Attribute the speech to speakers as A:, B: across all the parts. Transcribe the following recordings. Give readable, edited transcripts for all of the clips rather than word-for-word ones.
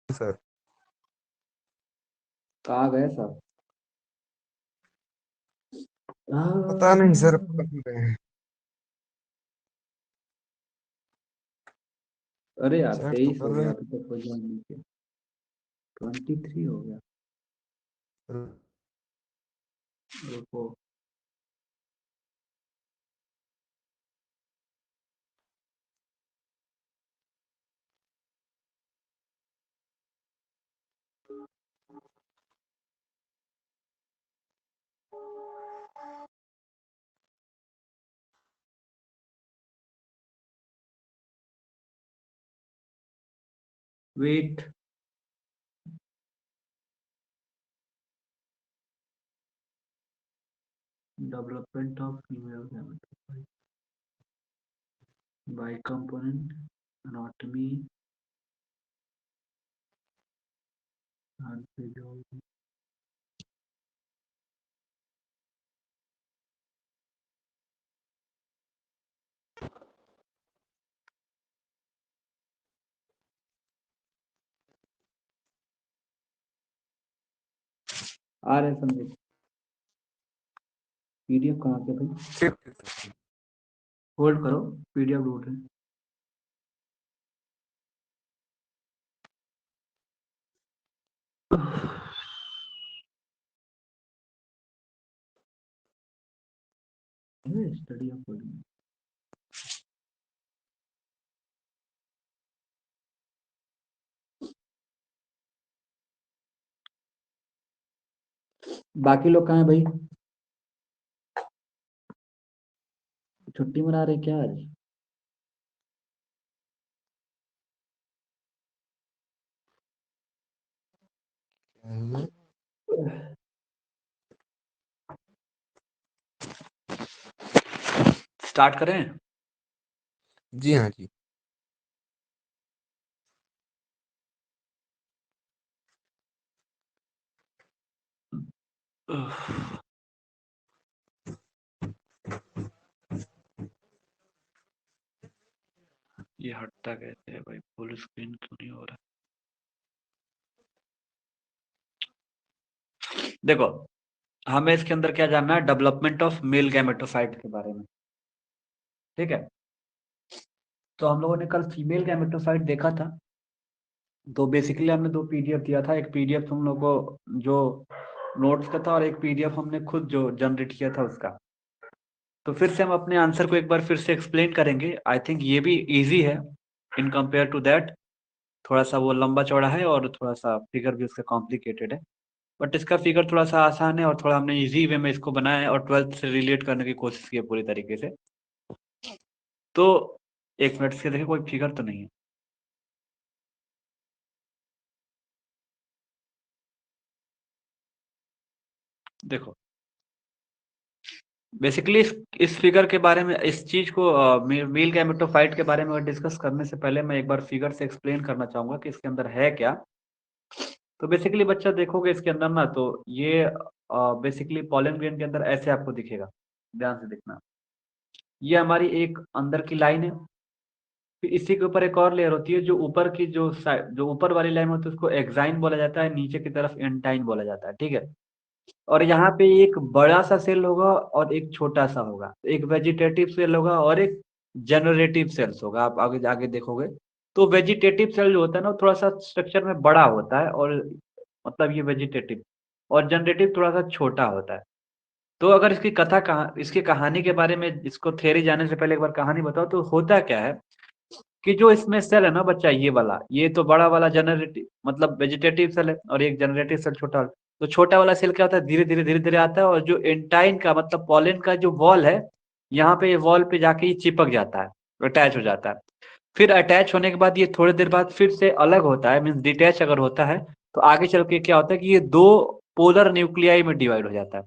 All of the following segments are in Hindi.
A: सर
B: कहाँ गए सब?
A: पता नहीं सर, कहाँ गए हैं।
B: अरे यार
A: चैट तो
B: 23
A: कर
B: हो
A: रहे
B: गया, अभी तक हो जाने के 23 हो गया।
A: हैं।
B: रुको। Wait. Development of female by component anatomy physiology. आ रहे संदेश। पीडीएफ कहाँ पे भाई? होल्ड करो, पीडीएफ ढूंढ रहे हैं। Study of coding. बाकी लोग कहाँ हैं भाई? छुट्टी मना रहे क्या आज? स्टार्ट करें?
A: जी हाँ जी।
B: ये हटता कैसे है भाई? फुल स्क्रीन क्यों नहीं हो रहा? देखो, हमें इसके अंदर क्या जानना है? डेवलपमेंट ऑफ मेल गैमेटोफाइट के बारे में। ठीक है, तो हम लोगों ने कल फीमेल गैमेटोफाइट देखा था। तो बेसिकली हमने दो पीडीएफ दिया था, एक पीडीएफ तुम लोग को जो नोट्स का था और एक पीडीएफ हमने खुद जो जनरेट किया था उसका। तो फिर से हम अपने आंसर को एक बार फिर से एक्सप्लेन करेंगे। आई थिंक ये भी इजी है इन कंपेयर टू दैट। थोड़ा सा वो लंबा चौड़ा है और थोड़ा सा फिगर भी उसका कॉम्प्लिकेटेड है, बट इसका फिगर थोड़ा सा आसान है और थोड़ा हमने इजी वे में इसको बनाया है और 12th से रिलेट करने की कोशिश की है पूरी तरीके से। तो एक मिनट से देखिए, कोई फिगर तो नहीं है। देखो, बेसिकली इस फिगर के बारे में, इस चीज को मील गैमेटोफाइट के बारे में डिस्कस करने से पहले मैं एक बार फिगर से एक्सप्लेन करना चाहूंगा कि इसके अंदर है क्या। तो बेसिकली बच्चा देखोगे इसके अंदर ना, तो ये बेसिकली पॉलन ग्रेन के अंदर ऐसे आपको दिखेगा। ध्यान से देखना, ये हमारी एक अंदर की लाइन है। फिर इसी के ऊपर एक और लेयर होती है, जो ऊपर की जो साइड, जो ऊपर वाली लाइन होती है उसको एक्साइन बोला जाता है, नीचे की तरफ एंटाइन बोला जाता है। ठीक है, और यहाँ पे एक बड़ा सा सेल होगा और एक छोटा सा होगा, एक वेजिटेटिव सेल होगा और एक जनरेटिव सेल्स होगा। आप आगे आगे देखोगे तो वेजिटेटिव सेल जो होता है ना, वो थोड़ा सा स्ट्रक्चर में बड़ा होता है, और मतलब ये वेजिटेटिव, और जनरेटिव थोड़ा सा छोटा होता है। तो अगर इसकी इसकी कहानी के बारे में, इसको थ्योरी जाने से पहले एक बार कहानी बताओ तो होता क्या है कि जो इसमें सेल है ना बच्चा, ये वाला, ये तो बड़ा वाला जनरेटिव मतलब वेजिटेटिव सेल है, और एक जनरेटिव सेल छोटा वाला। तो छोटा वाला सेल क्या होता है, धीरे धीरे धीरे धीरे आता है, और जो एंटाइन का मतलब पॉलन का जो वॉल है, यहाँ पे ये वॉल पे जाके ये चिपक जाता है, अटैच हो जाता है। फिर अटैच होने के बाद ये थोड़ी देर बाद फिर से अलग होता है, मीन्स डिटैच अगर होता है, तो आगे चल के क्या होता है कि ये दो पोलर न्यूक्लियाई में डिवाइड हो जाता है।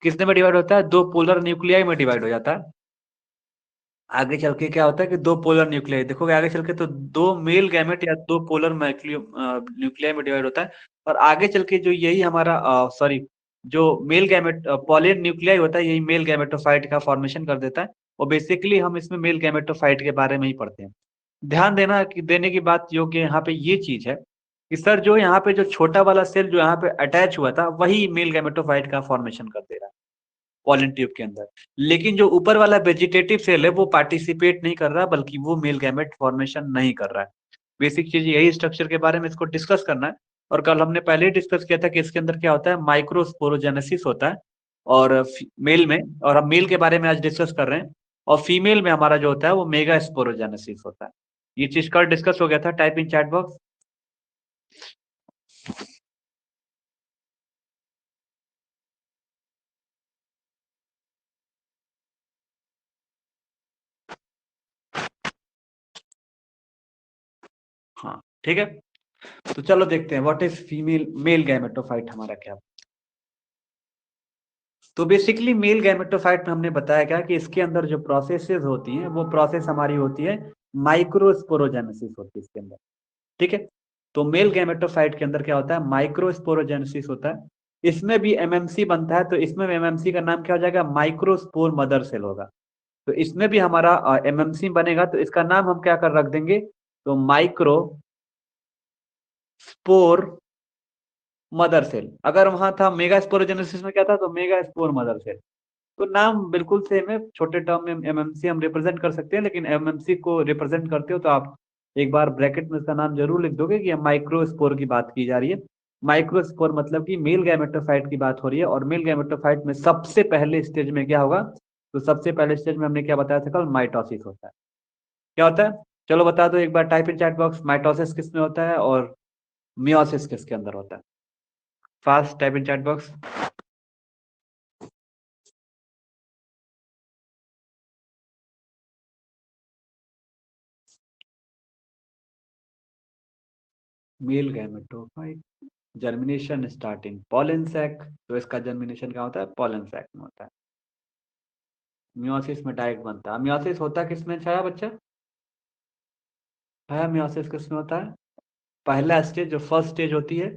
B: किसने में डिवाइड होता है? दो पोलर न्यूक्लियाई में डिवाइड हो जाता है। आगे चल के क्या होता है कि दो पोलर न्यूक्लियाई, देखोगे आगे चल के तो दो मेल गैमेट या दो पोलर न्यूक्लियाई में डिवाइड होता है। और आगे चल के जो यही हमारा सॉरी, जो मेल गैमेट पॉलिन न्यूक्लियाई होता है, यही मेल गैमेटोफाइट का फॉर्मेशन कर देता है। और बेसिकली हम इसमें मेल गैमेटोफाइट के बारे में ही पढ़ते हैं। ध्यान देना कि देने की बात योग्य यहाँ पे ये चीज है कि सर, जो यहाँ पे जो छोटा वाला सेल जो यहाँ पे अटैच हुआ था, वही मेल गैमेटोफाइट का फॉर्मेशन कर दे रहा है पॉलन ट्यूब के अंदर। लेकिन जो ऊपर वाला वेजिटेटिव सेल है वो पार्टिसिपेट नहीं कर रहा, बल्कि वो मेल गैमेट फॉर्मेशन नहीं कर रहा है। बेसिक चीज यही स्ट्रक्चर के बारे में इसको डिस्कस करना है। और कल हमने पहले ही डिस्कस किया था कि इसके अंदर क्या होता है, माइक्रोस्पोरोजेनेसिस होता है और मेल में, और हम मेल के बारे में आज डिस्कस कर रहे हैं। और फीमेल में हमारा जो होता है वो मेगा स्पोरोजेनेसिस होता है। ये चीज कल डिस्कस हो गया था, टाइप इन चैट बॉक्स। हाँ ठीक है, तो चलो देखते हैं what is female male gametophyte हमारा क्या। तो बेसिकली मेल गैमेटोफाइट में हमने बताया क्या कि इसके अंदर जो प्रोसेसेस होती हैं वो प्रोसेस हमारी होती है माइक्रोस्पोरोजेनेसिस होती है इसके अंदर। ठीक है, तो मेल गैमेटोफाइट के अंदर क्या होता है, माइक्रोस्पोरोजेनेसिस होता है। इसमें भी एमएमसी बनता है, तो इसमें एमएमसी का नाम क्या हो जाएगा, माइक्रोस्पोर मदर सेल होगा। तो इसमें भी हमारा एमएमसी बनेगा, तो इसका नाम हम क्या कर रख देंगे, तो माइक्रो स्पोर मदर सेल। अगर वहां था मेगा स्पोरोजेनेसिस में क्या था, तो मेगा स्पोर मदर सेल। तो नाम बिल्कुल सेम है, छोटे टर्म में एमएमसी हम रिप्रेजेंट कर सकते हैं, लेकिन एमएमसी को रिप्रेजेंट करते हो तो आप एक बार ब्रैकेट में इसका नाम जरूर लिख दोगे कि माइक्रोस्पोर की बात की जा रही है। माइक्रोस्पोर मतलब कि मेल गैमेटोफाइट की बात हो रही है, और मेल गैमेटोफाइट में सबसे पहले स्टेज में क्या होगा, तो सबसे पहले स्टेज में हमने क्या बताया था कल, माइटोसिस होता है। क्या होता है, चलो बता दो एक बार, type in chat box, mitosis किस में होता है और मियोसिस किसके अंदर होता है। Fast type in chat box. Male gametophyte, germination starting pollen sac, तो इसका जर्मिनेशन क्या होता है, पॉलन सैक में होता है। मियोसिस में डायरेक्ट बनता है। मियोसिस होता है किसमें छाया बच्चा, है मियोसिस किसमें होता है, पहला स्टेज जो फर्स्ट स्टेज होती है।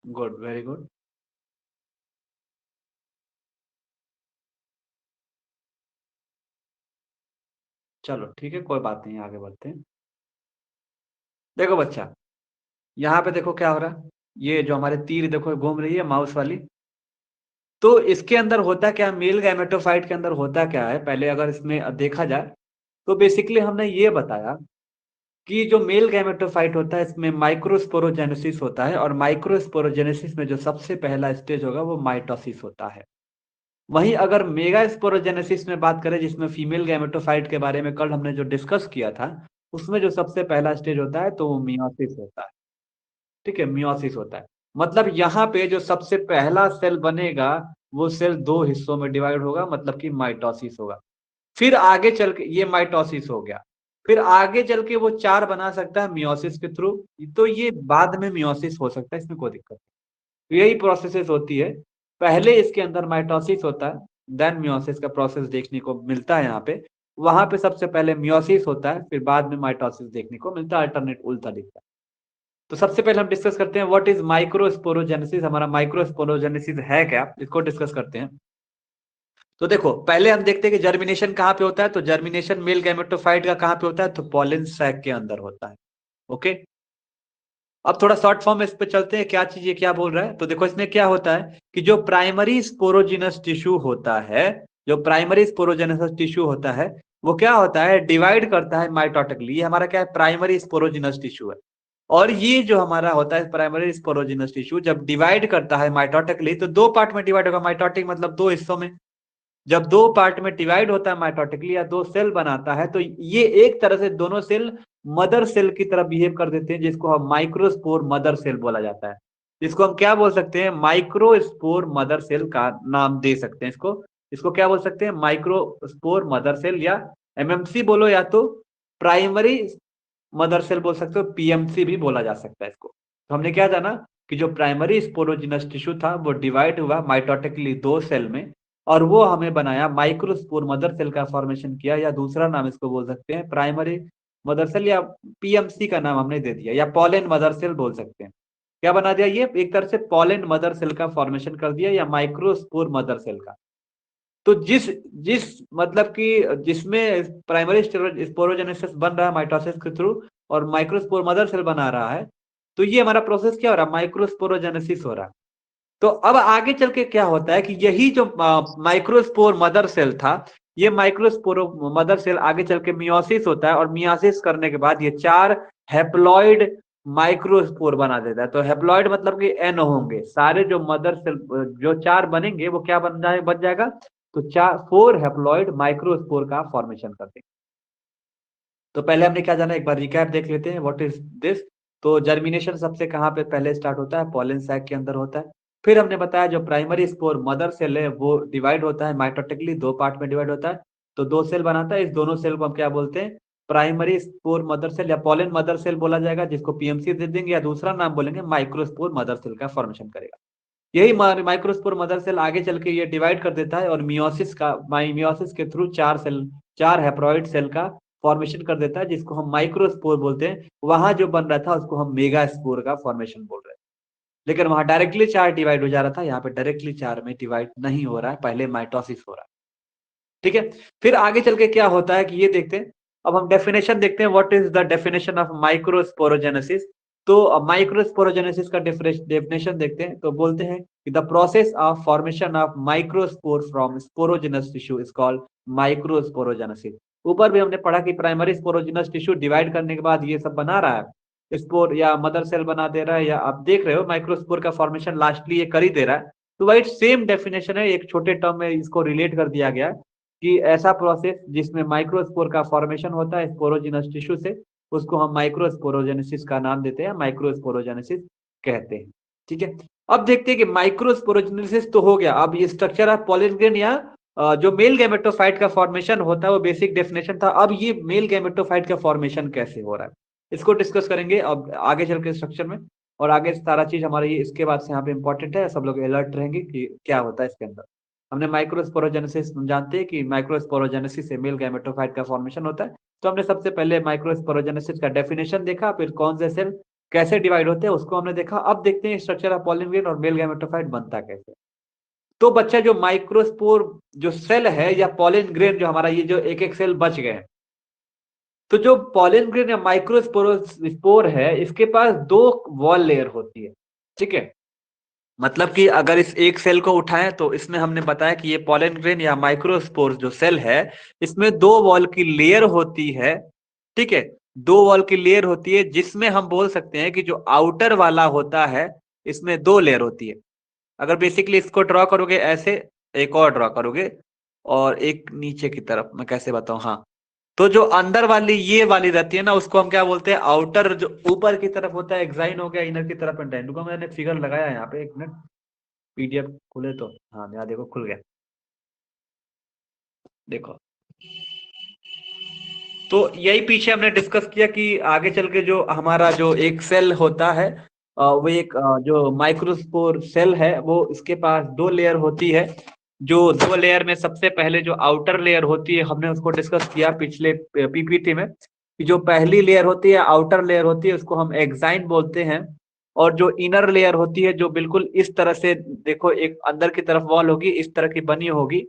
B: Good, very good. चलो ठीक है, कोई बात नहीं, आगे बढ़ते हैं। देखो बच्चा, यहाँ पे देखो क्या हो रहा है, ये जो हमारे तीर देखो घूम रही है माउस वाली, तो इसके अंदर होता क्या, मेल गैमेटोफाइट के अंदर होता क्या है, पहले अगर इसमें देखा जाए तो बेसिकली हमने ये बताया कि जो मेल गैमेटोफाइट होता है इसमें माइक्रोस्पोरोजेनेसिस होता है, और माइक्रोस्पोरोजेनेसिस में जो सबसे पहला स्टेज होगा वो माइटोसिस होता है। वहीं अगर मेगा स्पोरोजेनेसिस में बात करें, जिसमें फीमेल गैमेटोफाइट के बारे में कल हमने जो डिस्कस किया था, उसमें जो सबसे पहला स्टेज होता है तो वो मियोसिस होता है। ठीक है, मियोसिस होता है। मतलब यहाँ पे जो सबसे पहला सेल बनेगा वो सेल दो हिस्सों में डिवाइड होगा, मतलब कि माइटोसिस होगा। फिर आगे चल के ये माइटोसिस हो गया, फिर आगे चल के वो चार बना सकता है मियोसिस के थ्रू, तो ये बाद में मियोसिस हो सकता है, इसमें कोई दिक्कत नहीं। यही प्रोसेसेस होती है, पहले इसके अंदर माइटोसिस होता है, देन मियोसिस का प्रोसेस देखने को मिलता है। यहाँ पे वहां पे सबसे पहले मियोसिस होता है, फिर बाद में माइटोसिस देखने को मिलता है, अल्टरनेट उल्टा दिखता है। तो सबसे पहले हम डिस्कस करते हैं व्हाट इज माइक्रोस्पोरोजेनेसिस, हमारा माइक्रोस्पोरोजेनेसिस है क्या, इसको डिस्कस करते हैं। तो देखो पहले हम देखते हैं कि जर्मिनेशन कहाँ पे होता है, तो जर्मिनेशन मेल गैमेटोफाइट का कहाँ पे होता है, तो पॉलन सैक के अंदर होता है। ओके, अब थोड़ा शॉर्ट फॉर्म में इस पे चलते हैं, क्या चीज ये क्या बोल रहा है, तो देखो इसमें क्या होता है कि जो प्राइमरी स्पोरोजिनस टिश्यू होता है, जो प्राइमरी स्पोरोजेनस टिश्यू होता है, वो क्या होता है, डिवाइड करता है माइटोटिकली। ये हमारा क्या है, प्राइमरी स्पोरोजिनस टिश्यू है। और ये जो हमारा होता है प्राइमरी स्पोरोजिनस टिश्यू, जब डिवाइड करता है माइटोटिकली तो दो पार्ट में डिवाइड होगा, माइटोटिक मतलब दो हिस्सों में। जब दो पार्ट में डिवाइड होता है माइटोटिकली, या दो सेल बनाता है, तो ये एक तरह से दोनों सेल मदर सेल की तरह बिहेव कर देते हैं, जिसको हम माइक्रोस्पोर मदर सेल बोला जाता है। जिसको हम क्या बोल सकते हैं, माइक्रोस्पोर मदर सेल का नाम दे सकते हैं इसको। इसको क्या बोल सकते हैं, माइक्रोस्पोर मदर सेल, या एमएमसी बोलो, या तो प्राइमरी मदर सेल बोल सकते हो, पीएमसी भी बोला जा सकता है इसको। तो हमने क्या जाना कि जो प्राइमरी स्पोरोजिनस टिश्यू था वो डिवाइड हुआ माइटोटिकली दो सेल में, और वो हमें बनाया माइक्रोस्पोर मदर सेल का फॉर्मेशन किया, या दूसरा नाम इसको बोल सकते हैं प्राइमरी मदर सेल, या पीएमसी का नाम हमने दे दिया, या पॉलन मदर सेल बोल सकते हैं। क्या बना दिया, ये एक तरह से पॉलन मदर सेल का फॉर्मेशन कर दिया, या माइक्रोस्पोर मदर सेल का। तो जिस जिस मतलब कि जिसमें प्राइमरी स्पोरोजेनेसिस बन रहा है माइटोसिस के थ्रू, और माइक्रोस्पोर मदर सेल बना रहा है, तो ये हमारा प्रोसेस क्या हो रहा है, माइक्रोस्पोरोजेनेसिस हो रहा है। तो अब आगे चल के क्या होता है कि यही जो माइक्रोस्पोर मदर सेल था, ये माइक्रोस्पोर मदर सेल आगे चल के मियोसिस होता है, और मियोसिस करने के बाद ये चार हैप्लॉइड माइक्रोस्पोर बना देता है। तो हैप्लॉइड मतलब कि एन होंगे सारे, जो मदर सेल जो चार बनेंगे वो क्या बन जाएगा, तो चार फोर हैप्लॉइड माइक्रोस्पोर का फॉर्मेशन करते हैं। तो पहले हमने क्या जाना, एक बार रिकैप देख लेते हैं व्हाट इज दिस। तो जर्मिनेशन सबसे कहाँ पे पहले स्टार्ट होता है, पॉलन सैक के अंदर होता है। फिर हमने बताया जो प्राइमरी स्पोर मदर सेल है वो डिवाइड होता है माइटोटिकली, दो पार्ट में डिवाइड होता है, तो दो सेल बनाता है। इस दोनों सेल को हम क्या बोलते हैं, प्राइमरी स्पोर मदर सेल या पॉलन मदर सेल बोला जाएगा, जिसको पीएमसी दे देंगे, या दूसरा नाम बोलेंगे माइक्रोस्पोर मदर सेल का फॉर्मेशन करेगा। यही माइक्रोस्पोर मदर सेल आगे चल के ये डिवाइड कर देता है और मियोसिस के थ्रू चार हैप्लॉइड सेल का फॉर्मेशन कर देता है, जिसको हम माइक्रोस्पोर बोलते हैं। वहां जो बन रहा था उसको हम मेगा स्पोर का फॉर्मेशन बोल रहे हैं। लेकिन वहां डायरेक्टली चार डिवाइड हो जा रहा था, यहाँ पे डायरेक्टली चार में डिवाइड नहीं हो रहा है, पहले माइटोसिस हो रहा है। ठीक है, फिर आगे चल के क्या होता है कि ये देखते हैं। अब हम डेफिनेशन देखते हैं, what is the definition of microsporogenesis. तो माइक्रोस्पोरोजेनेसिस का डेफिनेशन देखते हैं, तो बोलते हैं कि the process of formation of microspore from sporogenous tissue is called microsporogenesis. ऊपर भी हमने पढ़ा कि प्राइमरी स्पोरोजेनस टिश्यू डिवाइड करने के बाद ये सब बना रहा है, स्पोर या मदर सेल बना दे रहा है, या आप देख रहे हो माइक्रोस्पोर का फॉर्मेशन लास्टली ये कर ही दे रहा है। तो वही सेम डेफिनेशन है, एक छोटे टर्म में इसको रिलेट कर दिया गया है कि ऐसा प्रोसेस जिसमें माइक्रोस्पोर का फॉर्मेशन होता है स्पोरोजिनस टिश्यू से, उसको हम माइक्रोस्पोरोजेनेसिस का नाम देते हैं, माइक्रोस्पोरोजेनेसिस कहते हैं। ठीक है, अब देखते हैं कि माइक्रोस्पोरोजेनेसिस तो हो गया। अब ये स्ट्रक्चर ऑफ पॉलिन ग्रेन या जो मेल गैमेटोफाइट का फॉर्मेशन होता है वो बेसिक डेफिनेशन था। अब ये मेल गैमेटोफाइट का फॉर्मेशन कैसे हो रहा है इसको डिस्कस करेंगे अब आगे चल के स्ट्रक्चर में। और आगे सारा चीज हमारा ये इसके बाद से यहाँ पे इंपॉर्टेंट है, सब लोग अलर्ट रहेंगे कि क्या होता है इसके अंदर। हमने माइक्रोस्पोरोजेनेसिस जानते हैं कि माइक्रोस्पोरोजेनेसिस से मेल गैमेटोफाइट का फॉर्मेशन होता है। तो हमने सबसे पहले माइक्रोस्पोरोजेनेसिस का डेफिनेशन देखा, फिर कौन से सेल कैसे डिवाइड होते हैं उसको हमने देखा। अब देखते हैं स्ट्रक्चर ऑफ पॉलिन ग्रेन और मेल गैमेटोफाइट बनता कैसे। तो बच्चा जो माइक्रोस्पोर जो सेल है या पॉलिन ग्रेन जो हमारा ये जो एक एक सेल बच गए हैं, तो जो पॉलिन ग्रेन या माइक्रोस्पोर है इसके पास दो वॉल लेयर होती है। ठीक है, मतलब कि अगर इस एक सेल को उठाएं तो इसमें हमने बताया कि ये पॉलन ग्रेन या माइक्रोस्पोर जो सेल है इसमें दो वॉल की लेयर होती है। ठीक है, दो वॉल की लेयर होती है, जिसमें हम बोल सकते हैं कि जो आउटर वाला होता है इसमें दो लेयर होती है। अगर बेसिकली इसको ड्रॉ करोगे ऐसे, एक और ड्रॉ करोगे और एक नीचे की तरफ, मैं कैसे बताऊं, हाँ, तो जो अंदर वाली ये वाली रहती है ना उसको हम क्या बोलते हैं, आउटर। जो ऊपर की तरफ होता है एक्साइन हो गया, इनर की तरफ एंटाइन। रुको मैंने फिगर लगाया यहाँ पे, एक मिनट, पीडीएफ खुले तो, हाँ यहाँ देखो खुल गया, देखो। तो यही पीछे हमने डिस्कस किया कि आगे चल के जो हमारा जो एक सेल होता है वो एक जो माइक्रोस्पोर सेल है वो इसके पास दो लेयर होती है। जो दो लेयर में सबसे पहले जो आउटर लेयर होती है हमने उसको डिस्कस किया पिछले पीपीटी में, कि जो पहली लेयर होती है आउटर लेयर होती है उसको हम एक्साइन बोलते हैं। और जो इनर लेयर होती है जो बिल्कुल इस तरह से, देखो एक अंदर की तरफ वॉल होगी इस तरह की बनी होगी,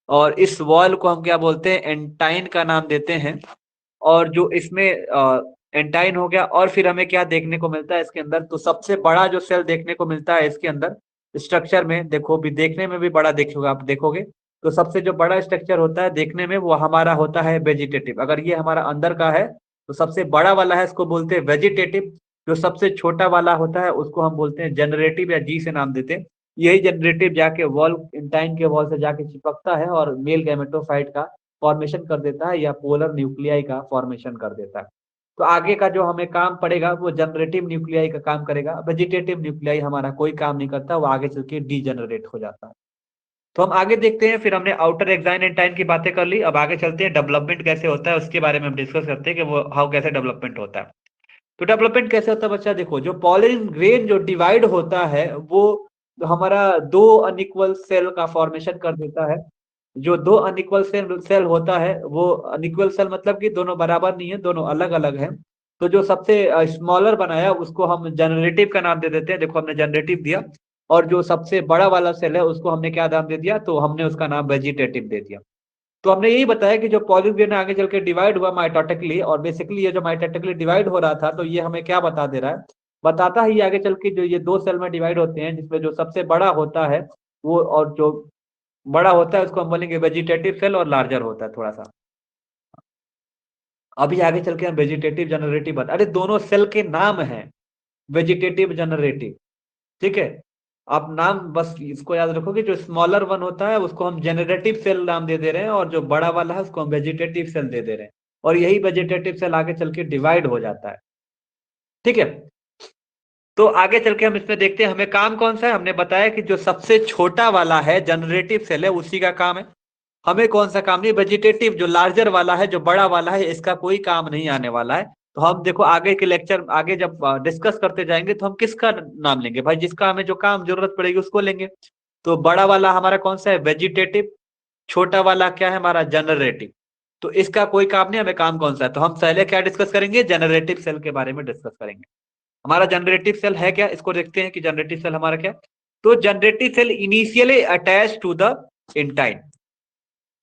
B: और इस वॉल को हम क्या बोलते हैं, एंटाइन का नाम देते हैं। और जो इसमें एंटाइन हो गया, और फिर हमें क्या देखने को मिलता है इसके अंदर, तो सबसे बड़ा जो सेल देखने को मिलता है इसके अंदर स्ट्रक्चर में, देखो भी देखने में भी बड़ा देखोगे आप, देखोगे तो सबसे जो बड़ा स्ट्रक्चर होता है देखने में वो हमारा होता है वेजिटेटिव। अगर ये हमारा अंदर का है तो सबसे बड़ा वाला है इसको बोलते हैं वेजिटेटिव। जो सबसे छोटा वाला होता है उसको हम बोलते हैं जनरेटिव, या जी से नाम देते हैं। यही जनरेटिव जाके वॉल, इंटाइन के वॉल से जाके चिपकता है और मेल गैमेटोफाइट का फॉर्मेशन कर देता है या पोलर न्यूक्लियाई का फॉर्मेशन कर देता है। तो आगे का जो हमें काम पड़ेगा वो जनरेटिव न्यूक्लियाई का काम करेगा, वेजिटेटिव न्यूक्लियाई हमारा कोई काम नहीं करता, वो आगे चल के डीजेनरेट हो जाता है। तो हम आगे देखते हैं, फिर हमने आउटर एक्साइन एंटाइन की बातें कर ली, अब आगे चलते हैं डेवलपमेंट कैसे होता है उसके बारे में हम डिस्कस करते हैं कि वो हाउ कैसे डेवलपमेंट होता है। तो डेवलपमेंट कैसे होता है बच्चा, देखो जो पॉलिन ग्रेन जो डिवाइड होता है वो हमारा दो अनइक्वल सेल का फॉर्मेशन कर देता है। जो दो अनइक्वल सेल होता है वो अनइक्वल सेल मतलब कि दोनों बराबर नहीं है, दोनों अलग अलग हैं। तो जो सबसे स्मॉलर बनाया उसको हम जनरेटिव का नाम दे देते हैं, देखो हमने जनरेटिव दिया। और जो सबसे बड़ा वाला सेल है उसको हमने क्या नाम दे दिया, तो हमने उसका नाम वेजिटेटिव दे दिया। तो हमने यही बताया कि जो पॉलीग्रेन आगे चल के डिवाइड हुआ माइटोटिकली, और बेसिकली ये जो माइटोटिकली डिवाइड हो रहा था तो ये हमें क्या बता दे रहा है, बताता ही आगे चल के जो ये दो सेल में डिवाइड होते हैं जिसमें जो सबसे बड़ा होता है वो, और जो बड़ा होता है उसको हम बोलेंगे वेजिटेटिव सेल, और लार्जर होता है थोड़ा सा। अभी आगे चल के हम वेजिटेटिव जनरेटिव बता, अरे दोनों सेल के नाम है वेजिटेटिव जनरेटिव। ठीक है, आप नाम बस इसको याद रखो कि जो स्मॉलर वन होता है उसको हम जनरेटिव सेल नाम दे दे रहे हैं, और जो बड़ा वाला है उसको हम वेजिटेटिव सेल दे दे रहे हैं। और यही वेजिटेटिव सेल आगे चल के डिवाइड हो जाता है। ठीक है, तो आगे चल के हम इसमें देखते हैं हमें काम कौन सा है। हमने बताया कि जो सबसे छोटा वाला है जनरेटिव सेल है उसी का काम है, हमें कौन सा काम नहीं। वेजिटेटिव जो लार्जर वाला है जो बड़ा वाला है इसका कोई काम नहीं आने वाला है। तो हम देखो आगे के लेक्चर आगे जब डिस्कस करते जाएंगे तो हम किसका नाम लेंगे भाई, जिसका हमें जो काम जरूरत पड़ेगी उसको लेंगे। तो बड़ा वाला हमारा कौन सा है, वेजिटेटिव। छोटा वाला क्या है हमारा, जनरेटिव। तो इसका कोई काम नहीं, हमें काम कौन सा है, तो हम पहले क्या डिस्कस करेंगे, जनरेटिव सेल के बारे में डिस्कस करेंगे। हमारा जनरेटिव सेल है क्या, इसको देखते हैं कि जनरेटिव सेल हमारा क्या। तो generative cell initially attach to the intine.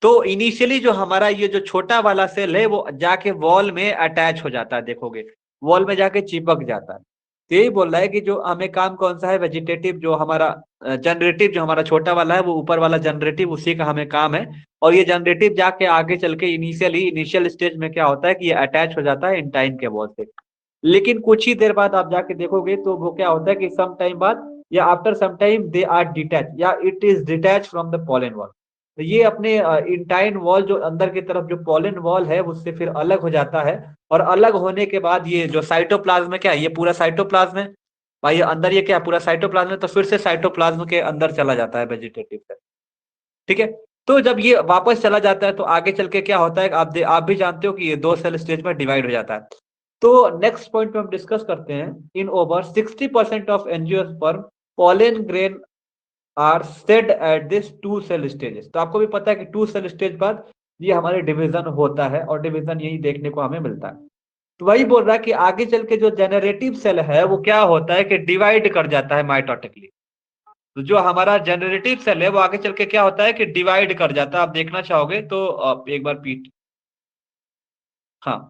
B: तो इनिशियली जो हमारा ये जो छोटा वाला सेल है वो जाके वॉल में अटैच हो जाता है, देखोगे वॉल में जाके चिपक जाता है। तो यही बोल रहा है कि जो हमें काम कौन सा है, वेजिटेटिव जो हमारा जनरेटिव जो हमारा छोटा वाला है वो ऊपर वाला जनरेटिव उसी का हमें काम है। और ये जनरेटिव जाके आगे चल के इनिशियल स्टेज में क्या होता है कि ये अटैच हो जाता है इंटाइन के वॉल से। लेकिन कुछ ही देर बाद आप जाके देखोगे तो वो क्या होता है कि सम टाइम बाद या after some time they are detach या it is detach from the pollen wall. तो ये अपने इंटाइन वॉल जो अंदर की तरफ जो पॉलन वॉल है उससे फिर अलग हो जाता है। और अलग होने के बाद ये जो साइटोप्लाज्म है, क्या ये पूरा साइटोप्लाज्म है भाई, ये अंदर ये क्या पूरा साइटोप्लाज्म है, तो फिर से साइटोप्लाज्म के अंदर चला जाता है वेजिटेटिव सेल। ठीक है। तो जब ये वापस चला जाता है तो आगे चल के क्या होता है, आप भी जानते हो कि ये दो सेल स्टेज में डिवाइड हो जाता है। तो नेक्स्ट पॉइंट पे हम डिस्कस करते हैं, in over 60% of angiosperm pollen grain are shed at this two cell stages. तो आपको भी पता है कि टू सेल स्टेज बाद ये हमारे डिवीजन होता है और डिवीजन यही देखने को हमें मिलता है। तो वही बोल रहा है कि आगे चल के जो जेनरेटिव सेल है वो क्या होता है कि डिवाइड कर जाता है माइटोटिकली। तो जो हमारा जनरेटिव सेल है वो आगे चल के क्या होता है कि डिवाइड कर जाता है। आप देखना चाहोगे तो आप एक बार पीट, हाँ,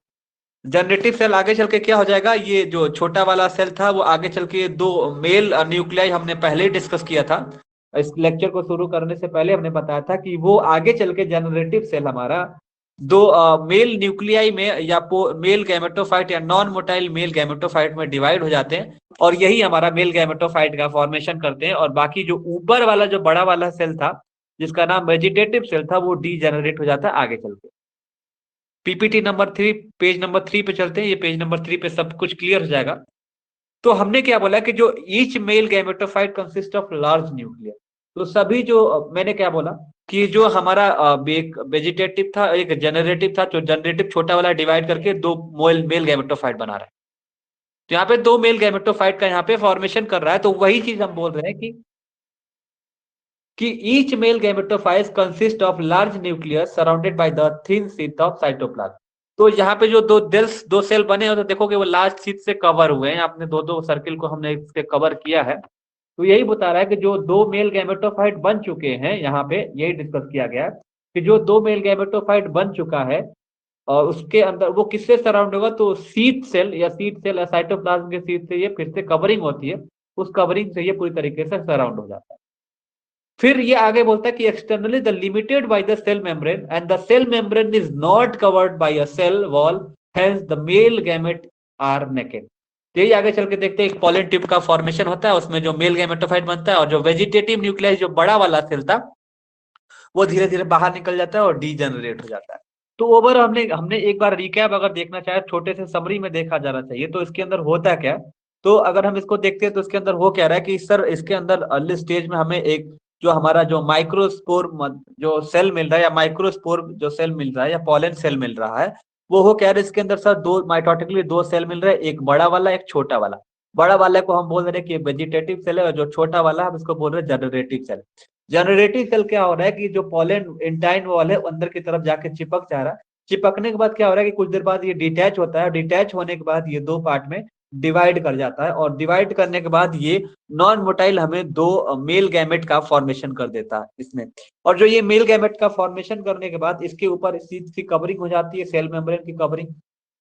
B: जनरेटिव सेल आगे चल के क्या हो जाएगा, ये जो छोटा वाला सेल था वो आगे चल के दो मेल न्यूक्लियाई हमने पहले ही डिस्कस किया था। इस लेक्चर को शुरू करने से पहले हमने बताया था कि वो आगे चल के जनरेटिव सेल हमारा दो मेल न्यूक्लियाई में या मेल गैमेटोफाइट या नॉन मोटाइल मेल गैमेटोफाइट में डिवाइड हो जाते हैं। और यही हमारा मेल गैमेटोफाइट का फॉर्मेशन करते हैं। और बाकी जो ऊपर वाला जो बड़ा वाला सेल था जिसका नाम वेजिटेटिव सेल था वो डीजेनरेट हो जाता है आगे चल के। पीपीटी नंबर 3, पेज नंबर 3 पे चलते हैं, ये पेज नंबर 3 पे सब कुछ क्लियर हो जाएगा। तो हमने क्या बोला कि जो each male gametophyte consist of large nuclear. तो सभी जो मैंने क्या बोला कि जो हमारा एक वेजिटेटिव था एक जनरेटिव था, जो जनरेटिव छोटा वाला डिवाइड करके दो मेल गैमेटोफाइट बना रहा है। तो यहाँ पे दो मेल गैमेटोफाइट का यहाँ पे फॉर्मेशन कर रहा है। तो वही चीज हम बोल रहे हैं कि each male gametophyte consist of large nucleus surrounded by the thin sheath of cytoplasm. तो यहाँ पे जो दो सेल बने हो तो देखोगे वो लार्ज शीथ से कवर हुए हैं, आपने दो दो सर्किल को हमने इससे कवर किया है। तो यही बता रहा है कि जो दो मेल गैमेटोफाइट बन चुके हैं, यहाँ पे यही डिस्कस किया गया है कि जो दो मेल गैमेटोफाइट बन चुका है और उसके अंदर वो किससे सराउंड होगा, तो शीथ सेल या साइटोप्लाज्म के शीथ से ये फिर से कवरिंग होती है, उस कवरिंग से ये पूरी तरीके से सराउंड हो जाता है। फिर ये आगे बोलता है कि externally the limited by the cell membrane and the cell membrane is not covered by a cell wall, hence the male gamete are naked. यही आगे चल के देखते हैं, एक पॉलन ट्यूब का फॉर्मेशन होता है, उसमें जो मेल गैमेटोफाइट बनता है और जो वेजिटेटिव न्यूक्लियस जो बड़ा वाला सेल था वो धीरे धीरे बाहर निकल जाता है और डीजेनरेट हो जाता है। तो ओवर हमने हमने एक बार रिकैप अगर देखना चाहे छोटे से समरी में देखा जाना चाहिए तो इसके अंदर होता क्या है। तो अगर हम इसको देखते हैं तो इसके अंदर हो क्या रहा है कि सर इसके अंदर अर्ली स्टेज में हमें एक जो हमारा जो माइक्रोस्पोर जो सेल मिल रहा है या माइक्रोस्पोर जो सेल मिल रहा है या पॉलन सेल मिल रहा है, वो हो क्या रहा है इसके अंदर सर दो माइटोटिकली दो सेल मिल रहे हैं, एक बड़ा वाला एक छोटा वाला। बड़ा वाले को हम बोल रहे हैं कि वेजिटेटिव सेल है और जो छोटा वाला हम इसको बोल रहे हैं जनरेटिव सेल। जनरेटिव सेल क्या हो रहा है कि जो पॉलन इंटाइन वॉल है अंदर की तरफ जाके चिपक जा रहा है। चिपकने के बाद क्या हो रहा है कि कुछ देर बाद ये डिटैच होता है, डिटैच होने के बाद ये दो पार्ट में डिवाइड कर जाता है और डिवाइड करने के बाद ये नॉन मोटाइल हमें दो मेल गैमेट का फॉर्मेशन कर देता है इसमें। और जो ये मेल गैमेट का फॉर्मेशन करने के बाद इसके ऊपर सी कवरिंग हो जाती है, सेल मेम्ब्रेन की कवरिंग।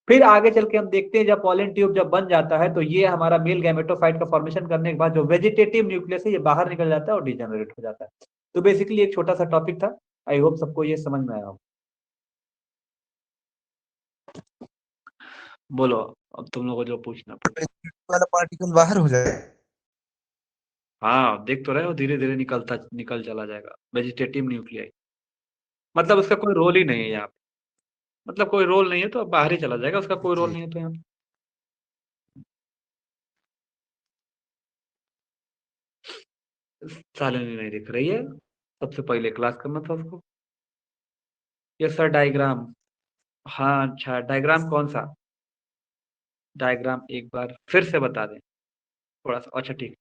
B: फिर आगे चल के हम देखते हैं जब पॉलन ट्यूब जब बन जाता है तो ये हमारा मेल गैमेटोफाइट का फॉर्मेशन करने के बाद जो वेजिटेटिव न्यूक्लियस है ये बाहर निकल जाता है और डिजेनरेट हो जाता है। तो बेसिकली एक छोटा सा टॉपिक था, आई होप सबको ये समझ में आया हो। बोलो, अब तुम लोगों को जो पूछना पूछो।
A: वाला पार्टिकल बाहर हो जाए।
B: हाँ देख तो रहे हो, धीरे धीरे निकल चला जाएगा वेजिटेटिव न्यूक्लियाई। मतलब उसका कोई रोल ही नहीं है यहाँ पे, मतलब कोई रोल नहीं है तो अब बाहर ही चला जाएगा, उसका कोई रोल
A: जी।
B: नहीं है तो यहाँ साले नहीं दिख रही है। सबसे पहले क्लास करना था उसको। ये सर डायग्राम, हाँ अच्छा डायग्राम कौन सा। डायग्राम एक बार फिर से बता दें थोड़ा सा। अच्छा ठीक,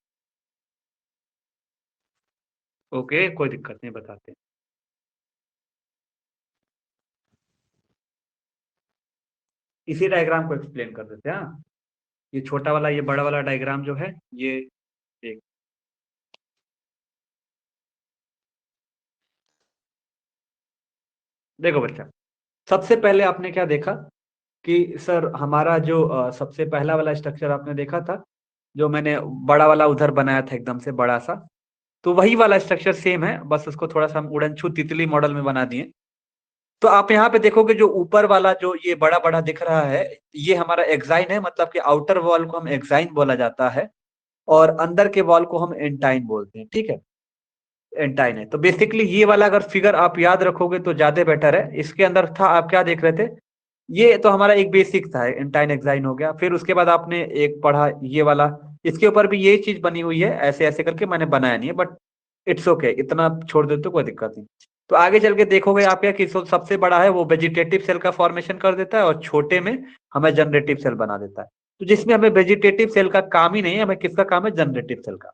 B: ओके कोई दिक्कत नहीं, बताते हैं। इसी डायग्राम को एक्सप्लेन कर देते हैं। हाँ, ये छोटा वाला ये बड़ा वाला डायग्राम जो है ये एक, देखो बच्चा, सबसे पहले आपने क्या देखा कि सर हमारा जो सबसे पहला वाला स्ट्रक्चर आपने देखा था, जो मैंने बड़ा वाला उधर बनाया था एकदम से बड़ा सा, तो वही वाला स्ट्रक्चर सेम है, बस उसको थोड़ा सा हम उड़न छू तितली मॉडल में बना दिए। तो आप यहाँ पे देखोगे जो ऊपर वाला जो ये बड़ा बड़ा दिख रहा है, ये हमारा एक्साइन है, मतलब कि आउटर वॉल को हम एक्साइन बोला जाता है और अंदर के वॉल को हम एंटाइन बोलते हैं, ठीक है। एंटाइन है, तो बेसिकली ये वाला अगर फिगर आप याद रखोगे तो ज्यादा बेटर है। इसके अंदर था, आप क्या देख रहे थे, ये तो हमारा एक बेसिक था, एंटाइन एक्साइन हो गया। फिर उसके बाद आपने एक पढ़ा ये वाला, इसके ऊपर भी ये चीज बनी हुई है, ऐसे ऐसे करके मैंने बनाया नहीं है, बट इट्स ओके, इतना छोड़ दे तो कोई दिक्कत नहीं। तो आगे चल के देखोगे आप क्या कि सबसे बड़ा है वो वेजिटेटिव सेल का फॉर्मेशन कर देता है और छोटे में हमें जनरेटिव सेल बना देता है। तो जिसमें हमें वेजिटेटिव सेल का काम ही नहीं है, हमें किसका काम है, जनरेटिव सेल का।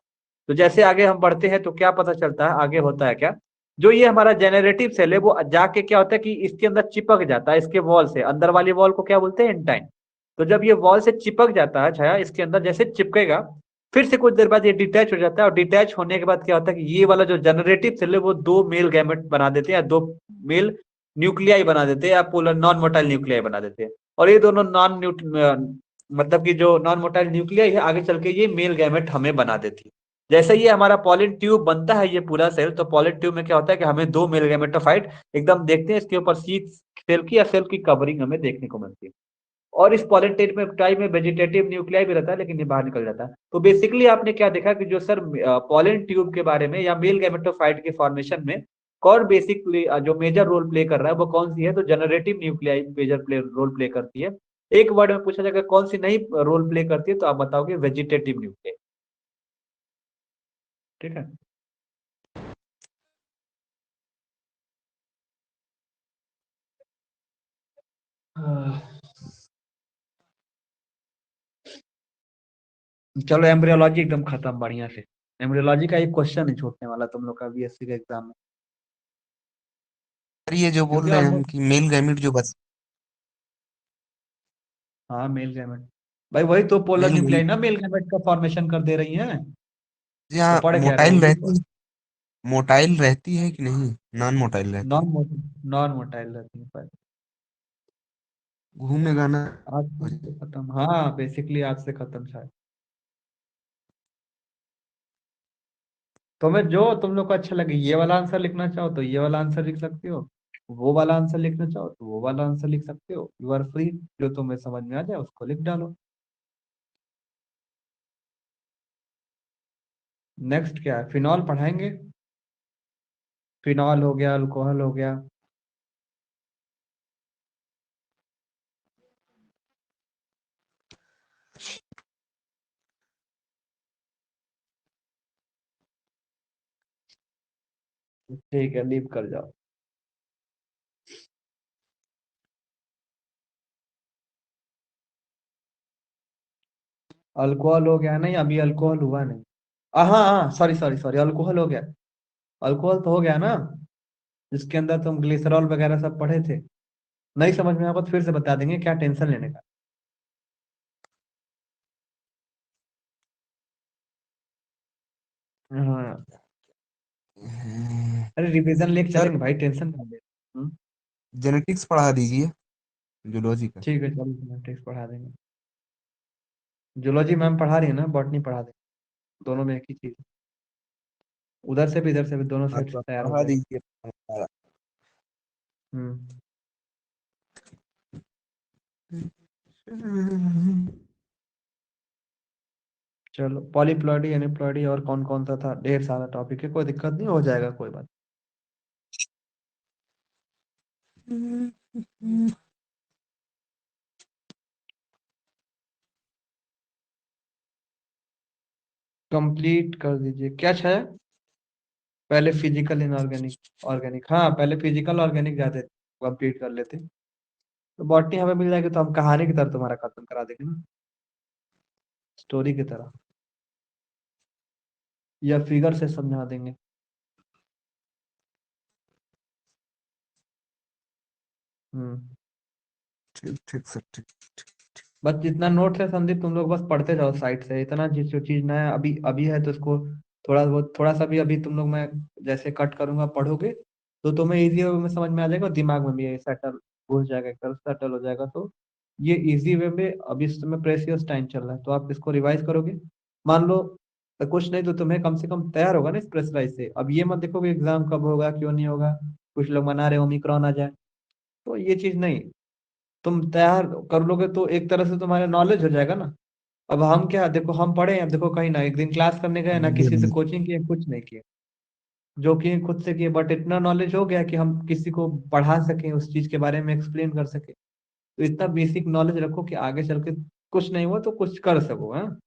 B: तो जैसे आगे हम बढ़ते हैं तो क्या पता चलता है, आगे होता है क्या, जो ये हमारा जेनरेटिव सेल है वो जाके क्या होता है कि इसके अंदर चिपक जाता है, इसके वॉल से, अंदर वाली वॉल को क्या बोलते हैं, एंटाइन। तो जब ये वॉल से चिपक जाता है छाया, इसके अंदर जैसे चिपकेगा, फिर से कुछ देर बाद ये डिटैच हो जाता है, और डिटैच होने के बाद क्या होता है कि ये वाला जो जनरेटिव सेल है वो दो मेल गैमेट बना देते हैं, या दो मेल न्यूक्लियाई बना देते हैं, या पोलर नॉन मोटाइल न्यूक्लियाई बना देते हैं। और ये दोनों मतलब कि जो नॉन मोटाइल न्यूक्लियाई है आगे चल के ये मेल गैमेट हमें बना देती है। जैसे ये हमारा पॉलिन ट्यूब बनता है ये पूरा सेल, तो पॉलिन ट्यूब में क्या होता है कि हमें दो मेल गैमेटोफाइट एकदम देखते हैं, इसके ऊपर शीट सेल की या सेल की कवरिंग हमें देखने को मिलती है। और इस पॉलिन में टाइप में वेजिटेटिव न्यूक्लियाई भी रहता है, लेकिन ये बाहर निकल जाता है। तो बेसिकली आपने क्या देखा कि जो सर पॉलिन ट्यूब के बारे में या मेल गैमेटोफाइट के फॉर्मेशन में कौन बेसिकली जो मेजर रोल प्ले कर रहा है वो कौन सी है, तो generative nuclei major role play करती है। एक वर्ड में पूछा जाएगा कौन सी नहीं रोल प्ले करती है, तो आप बताओगे वेजिटेटिव न्यूक्लियाई, ठीक है। चलो एम्ब्रियोलॉजी एकदम खत्म बढ़िया से। एम्ब्रियोलॉजी का एक क्वेश्चन है छूटने वाला तुम लोग का बीएससी के एग्जाम में,
A: अरे ये जो
B: क्योंकि
A: बोल रहे हैं हम
B: ऑलमोस्ट,
A: कि मेल गैमिट जो बस
B: हाँ मेल गैमेट, भाई वही तो पोलर
A: मेल
B: न्यूक्लियाई
A: गैमिट
B: ना मेल गैमेट का फॉर्मेशन कर दे रही है।
A: जी
B: तो
A: हाँ,
B: पढ़ क्या रहे हो
A: मोटाइल
B: वही
A: रहती
B: तो।
A: है, मोटाइल रहती है कि नहीं, नॉन मोटाइल रहती है,
B: नॉन नॉन मोटाइल रहती है पर
A: घूमेगा ना।
B: आज से खत्म, हाँ बेसिकली आज से खत्म शायद। तुम्हें जो तुम लोग को अच्छा लगे, ये वाला आंसर लिखना चाहो तो ये वाला आंसर लिख सकते हो, वो वाला आंसर लिखना चाहो तो वो वाला आंसर लिख सकते हो, यू आर फ्री। जो तुम्हें समझ में आ जाए उसको लिख डालो। नेक्स्ट क्या है, फिनॉल पढ़ाएंगे। फिनॉल हो गया, अल्कोहल हो गया। ठीक है, लीव कर जाओ। अल्कोहल हो गया नहीं, अभी अल्कोहल हुआ नहीं। हाँ हाँ, सॉरी सॉरी सॉरी, अल्कोहल हो गया। अल्कोहल तो हो गया ना, जिसके अंदर तुम ग्लिसरॉल वगैरह सब पढ़े थे। नहीं समझ में आया तो फिर से बता देंगे, क्या टेंशन लेने का। हाँ, अरे रिवीजन लेके
A: सर
B: चलेंगे भाई, टेंशन ना ले।
A: जेनेटिक्स पढ़ा दीजिए, जूलॉजी का।
B: ठीक है चलो, मैट्रिक्स पढ़ा देंगे। जूलॉजी मैम पढ़ा रही है ना, बॉटनी पढ़ा देंगे, दोनों में एक ही चीज है। उधर से भी इधर से भी दोनों
A: हाँ
B: सेट
A: तो आप
B: तैयार हो
A: पढ़ा
B: जाएगा।
A: दीजिए।
B: हम्म। चलो पॉलीप्लॉइडी एनिप्लॉइडी और कौन कौन सा था, ढेर सारा टॉपिक है, कोई दिक्कत नहीं, हो जाएगा कोई बात। कंप्लीट कर दीजिए, क्या छाया। पहले फिजिकल इनऑर्गेनिक, ऑर्गेनिक, हाँ पहले फिजिकल ऑर्गेनिक जाते, कंप्लीट कर लेते। तो बॉटनी हमें मिल जाएगी तो हम कहानी की तरह तुम्हारा खत्म करा देंगे ना। स्टोरी की तरह, या फिगर से समझा देंगे। हम्म।
A: ठीक ठीक सर, ठीक ठीक।
B: बस जितना नोट्स है संदीप, तुम लोग बस पढ़ते जाओ साइड से, इतना जिस जो चीज नया अभी अभी है तो उसको थोड़ा बहुत, थोड़ा सा भी अभी तुम लोग, मैं जैसे कट करूंगा पढ़ोगे तो तुम्हें इजी वे में समझ में आ जाएगा, और दिमाग में भी ये सेटल घुस जाएगा, एक तरफ सेटल हो जाएगा। तो ये इजी वे में, अभी इस समय प्रेसियस टाइम चल रहा है तो आप इसको रिवाइज करोगे, मान लो तो कुछ नहीं तो तुम्हें कम से कम तैयार होगा ना इस प्रेशराइज से। अब ये मत देखो कि एग्जाम कब होगा क्यों नहीं होगा, कुछ लोग मना रहे ओमिक्रॉन आ जाए, तो ये चीज नहीं, तुम तैयार कर लोगे तो एक तरह से तुम्हारा नॉलेज हो जाएगा ना। अब हम क्या, देखो हम पढ़े हैं, अब देखो कहीं ना एक दिन क्लास करने गए ना,
A: समझ गया
B: किसी से
A: मैं।
B: कोचिंग किए, कुछ नहीं किए, जो कि खुद से किए, बट इतना नॉलेज हो गया कि हम किसी को पढ़ा सकें, उस चीज के बारे में एक्सप्लेन कर सके। तो इतना बेसिक नॉलेज रखो कि आगे चल के कुछ नहीं हुआ तो कुछ कर सको। हाँ,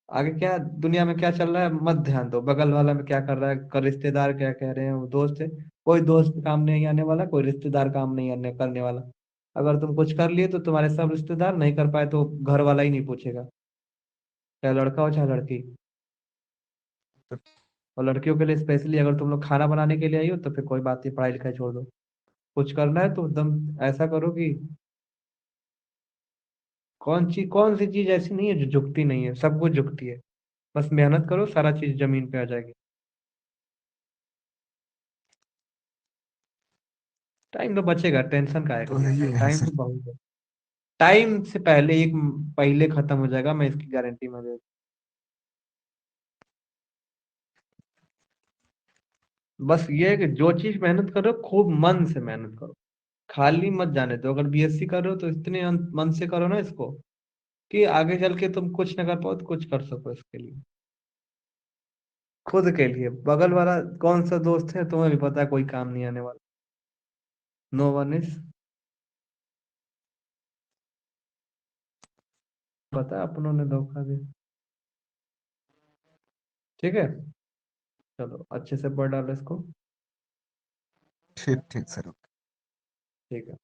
B: आगे क्या दुनिया में क्या चल रहा है मत ध्यान दो, बगल वाला में क्या कर रहा है, कर रिश्तेदार क्या कह रहे हैं, वो दोस्त है, कोई दोस्त काम नहीं आने वाला, कोई रिश्तेदार काम नहीं आने करने वाला। अगर तुम कुछ कर लिए तो तुम्हारे सब रिश्तेदार, नहीं कर पाए तो घर वाला ही नहीं पूछेगा, चाहे लड़का हो चाहे लड़की। और लड़कियों के लिए स्पेशली, अगर तुम लोग खाना बनाने के लिए आई हो तो फिर कोई बात नहीं, पढ़ाई लिखाई छोड़ दो, कुछ करना है तो एकदम ऐसा करो कि, कौन सी चीज ऐसी नहीं है जो झुकती नहीं है, सब कुछ झुकती है, बस मेहनत करो सारा चीज जमीन पे आ जाएगी। टाइम तो बचेगा, टेंशन का है
A: तो
B: कि
A: है, ये है
B: टाइम
A: सर।
B: तो बहुत है। टाइम से पहले एक पहले खत्म हो जाएगा, मैं इसकी गारंटी में दे। बस ये है कि जो चीज मेहनत करो खूब मन से मेहनत करो, खाली मत जाने दो। अगर बीएससी कर रहे हो तो इतने मन से करो ना इसको, कि आगे चल के तुम कुछ ना कर पाओ तो कुछ कर सको इसके लिए, खुद के लिए। बगल वाला कौन सा दोस्त है तुम्हें भी पता है, कोई काम नहीं आने वाला। नो वन इज, पता है अपनों ने धोखा दिया। ठीक है, चलो अच्छे से पढ़ डालो इसको।
A: ठीक ठीक सर।
B: ठीक है।